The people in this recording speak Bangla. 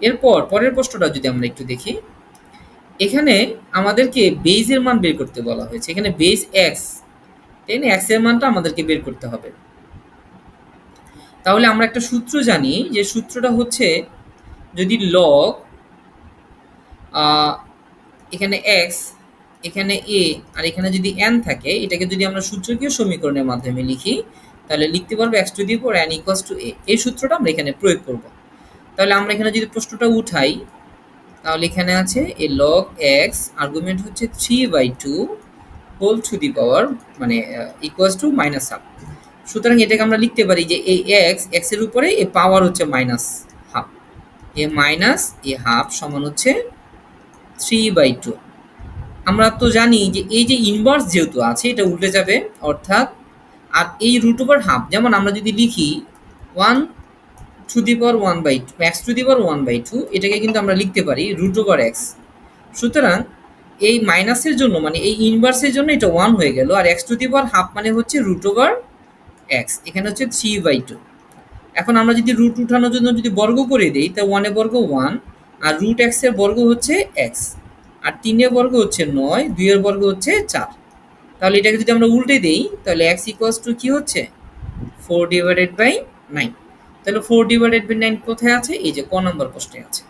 এরপর পরের প্রশ্নটা যদি আমরা একটু দেখি, এখানে আমাদেরকে বেইজের মান বের করতে বলা হয়েছে। এখানে বেস এক্স, তাই না? এক্স এর মানটা আমাদেরকে বের করতে হবে। তাহলে আমরা একটা সূত্র জানি, যে সূত্রটা হচ্ছে যদি লগ এখানে এক্স, এখানে এ, আর এখানে যদি এন থাকে, এটাকে যদি আমরা সূত্রকীয় সমীকরণের মাধ্যমে লিখি, তাহলে লিখতে পারবো x to the power n equals to a. এই সূত্রটা আমরা এখানে প্রয়োগ করব। তাহলে আমরা এখানে যদি প্রশ্নটা উঠাই, তাহলে এখানে আছে এ লগ এক্স, আর্গুমেন্ট হচ্ছে 3/2 হোল টু দি পাওয়ার মানে ইকুয়ালস টু মাইনাস হাফ। সুতরাং এটাকে আমরা লিখতে পারি যে এই এক্স, এক্স এর উপরে এ পাওয়ার হচ্ছে মাইনাস হাফ, এ মাইনাস এ হাফ সমান হচ্ছে 3/2। আমরা তো জানি যে এই যে ইনভার্স যেহেতু আছে, এটা উল্টে যাবে, অর্থাৎ আর এই রুট ওভার হাফ, যেমন আমরা যদি লিখি 1/1/2 এক্স টু দি পাওয়ার 1/2, এটাকে কিন্তু আমরা লিখতে পারি রুট ওভার এক্স। সুতরাং এই মাইনাসের জন্য মানে এই ইনভার্সের জন্য এটা 1 হয়ে গেল, আর x to the power half মানে হচ্ছে রুট ওভার এক্স, এখানে হচ্ছে 3/2। এখন আমরা যদি রুট উঠানোর জন্য যদি বর্গ করে দিই, তা 1 এর বর্গ 1, আর রুট এক্স এর বর্গ হচ্ছে এক্স, আর 3 এর বর্গ হচ্ছে 9, 2 এর বর্গ হচ্ছে 4। তাহলে এটাকে যদি আমরা উল্টে দিই, তাহলে এক্স ইকুয়ালস টু কি হচ্ছে 4/9। তাহলে 4/9 কোথায় আছে? এই যে ক নম্বর প্রশ্নে আছে।